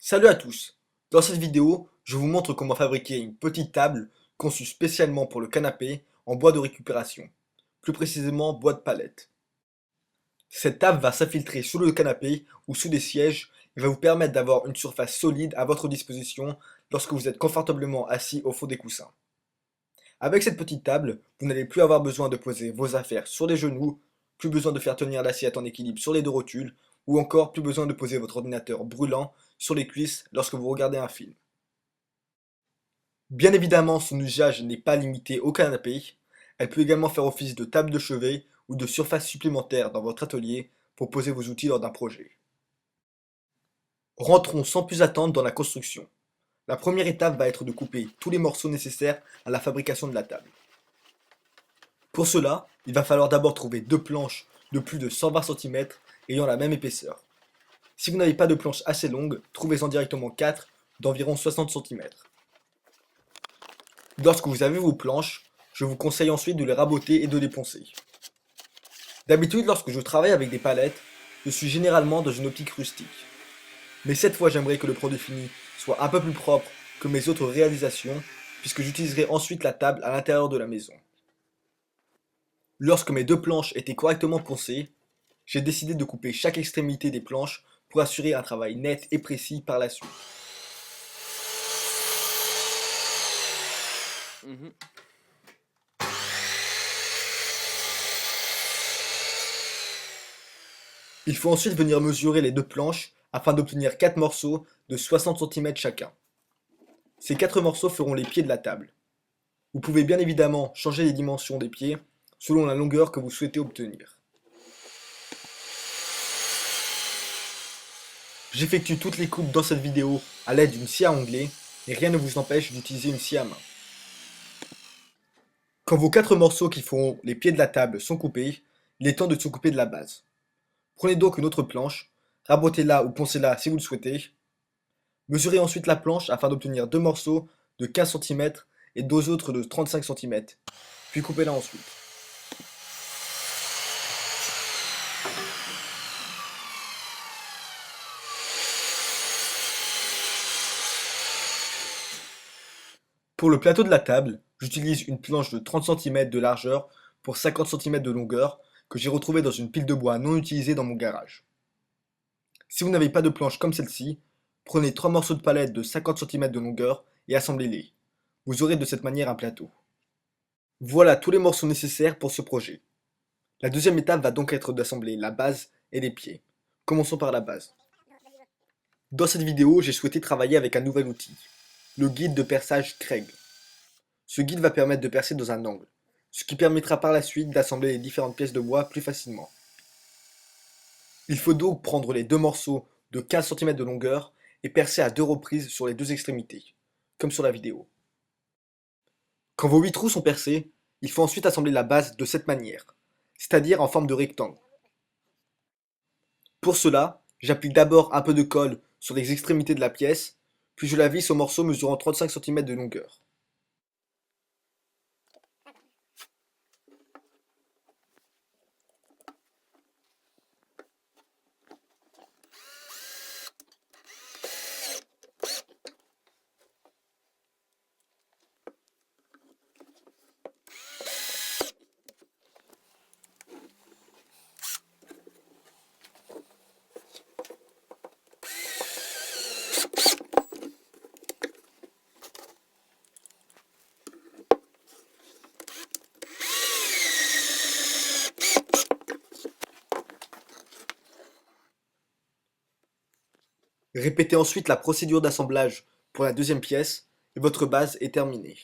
Salut à tous! Dans cette vidéo, je vous montre comment fabriquer une petite table conçue spécialement pour le canapé en bois de récupération, plus précisément bois de palette. Cette table va s'infiltrer sous le canapé ou sous des sièges et va vous permettre d'avoir une surface solide à votre disposition lorsque vous êtes confortablement assis au fond des coussins. Avec cette petite table, vous n'allez plus avoir besoin de poser vos affaires sur les genoux, plus besoin de faire tenir l'assiette en équilibre sur les deux rotules, ou encore plus besoin de poser votre ordinateur brûlant sur les cuisses lorsque vous regardez un film. Bien évidemment, son usage n'est pas limité au canapé, elle peut également faire office de table de chevet ou de surface supplémentaire dans votre atelier pour poser vos outils lors d'un projet. Rentrons sans plus attendre dans la construction. La première étape va être de couper tous les morceaux nécessaires à la fabrication de la table. Pour cela, il va falloir d'abord trouver deux planches de plus de 120 cm ayant la même épaisseur. Si vous n'avez pas de planche assez longue, trouvez-en directement 4 d'environ 60 cm. Lorsque vous avez vos planches, je vous conseille ensuite de les raboter et de les poncer. D'habitude, lorsque je travaille avec des palettes, je suis généralement dans une optique rustique. Mais cette fois, j'aimerais que le produit fini soit un peu plus propre que mes autres réalisations, puisque j'utiliserai ensuite la table à l'intérieur de la maison. Lorsque mes deux planches étaient correctement poncées, j'ai décidé de couper chaque extrémité des planches pour assurer un travail net et précis par la suite. Il faut ensuite venir mesurer les deux planches afin d'obtenir 4 morceaux de 60 cm chacun. Ces 4 morceaux feront les pieds de la table. Vous pouvez bien évidemment changer les dimensions des pieds selon la longueur que vous souhaitez obtenir. J'effectue toutes les coupes dans cette vidéo à l'aide d'une scie à onglet et rien ne vous empêche d'utiliser une scie à main. Quand vos 4 morceaux qui feront les pieds de la table sont coupés, il est temps de s'occuper de la base. Prenez donc une autre planche, rabotez-la ou poncez-la si vous le souhaitez. Mesurez ensuite la planche afin d'obtenir deux morceaux de 15 cm et deux autres de 35 cm, puis coupez-la ensuite. Pour le plateau de la table, j'utilise une planche de 30 cm de largeur pour 50 cm de longueur que j'ai retrouvée dans une pile de bois non utilisée dans mon garage. Si vous n'avez pas de planche comme celle-ci, prenez 3 morceaux de palette de 50 cm de longueur et assemblez-les. Vous aurez de cette manière un plateau. Voilà tous les morceaux nécessaires pour ce projet. La deuxième étape va donc être d'assembler la base et les pieds. Commençons par la base. Dans cette vidéo, j'ai souhaité travailler avec un nouvel outil, le guide de perçage Craig. Ce guide va permettre de percer dans un angle, ce qui permettra par la suite d'assembler les différentes pièces de bois plus facilement. Il faut donc prendre les deux morceaux de 15 cm de longueur et percer à deux reprises sur les deux extrémités, comme sur la vidéo. Quand vos 8 trous sont percés, il faut ensuite assembler la base de cette manière, c'est-à-dire en forme de rectangle. Pour cela, j'applique d'abord un peu de colle sur les extrémités de la pièce, puis je la visse au morceau mesurant 35 cm de longueur. Répétez ensuite la procédure d'assemblage pour la deuxième pièce et votre base est terminée.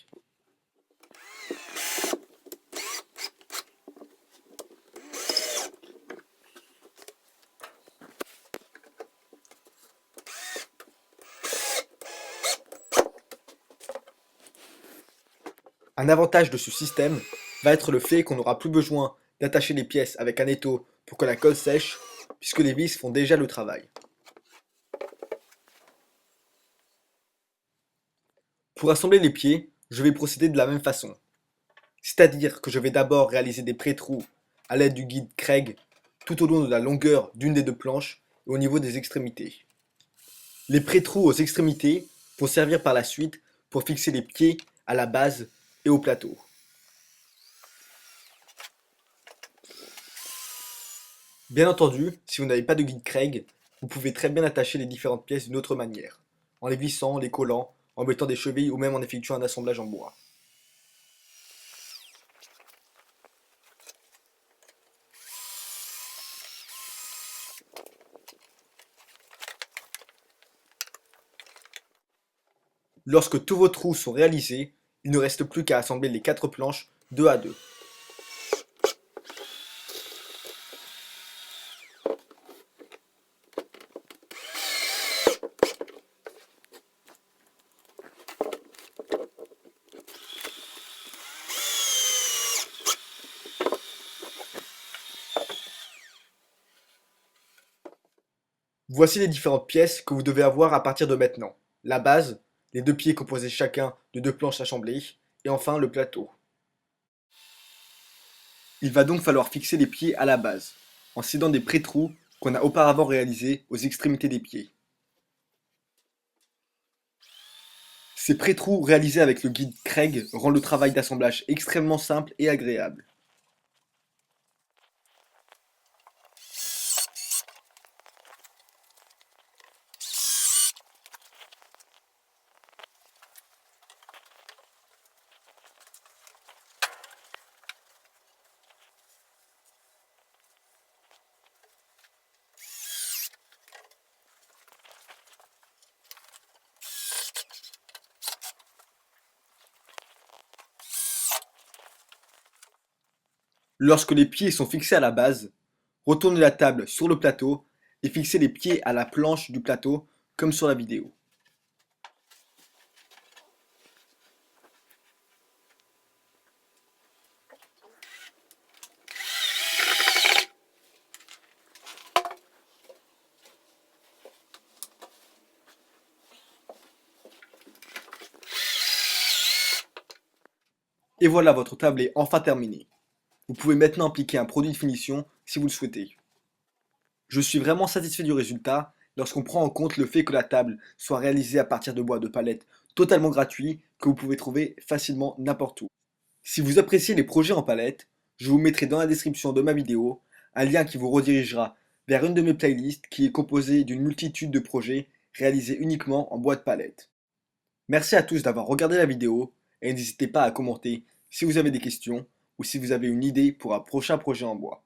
Un avantage de ce système va être le fait qu'on n'aura plus besoin d'attacher les pièces avec un étau pour que la colle sèche, puisque les vis font déjà le travail. Pour assembler les pieds, je vais procéder de la même façon. C'est-à-dire que je vais d'abord réaliser des pré-trous à l'aide du guide Craig tout au long de la longueur d'une des deux planches et au niveau des extrémités. Les pré-trous aux extrémités vont servir par la suite pour fixer les pieds à la base et au plateau. Bien entendu, si vous n'avez pas de guide Craig, vous pouvez très bien attacher les différentes pièces d'une autre manière, en les vissant, les collant, en mettant des chevilles ou même en effectuant un assemblage en bois. Lorsque tous vos trous sont réalisés, il ne reste plus qu'à assembler les 4 planches deux à deux. Voici les différentes pièces que vous devez avoir à partir de maintenant. La base, les deux pieds composés chacun de deux planches assemblées, et enfin le plateau. Il va donc falloir fixer les pieds à la base, en scindant des pré-trous qu'on a auparavant réalisés aux extrémités des pieds. Ces pré-trous réalisés avec le guide Craig rendent le travail d'assemblage extrêmement simple et agréable. Lorsque les pieds sont fixés à la base, retournez la table sur le plateau et fixez les pieds à la planche du plateau comme sur la vidéo. Et voilà, votre table est enfin terminée. Vous pouvez maintenant appliquer un produit de finition si vous le souhaitez. Je suis vraiment satisfait du résultat lorsqu'on prend en compte le fait que la table soit réalisée à partir de bois de palette totalement gratuit que vous pouvez trouver facilement n'importe où. Si vous appréciez les projets en palette, je vous mettrai dans la description de ma vidéo un lien qui vous redirigera vers une de mes playlists qui est composée d'une multitude de projets réalisés uniquement en bois de palette. Merci à tous d'avoir regardé la vidéo et n'hésitez pas à commenter si vous avez des questions ou si vous avez une idée pour un prochain projet en bois.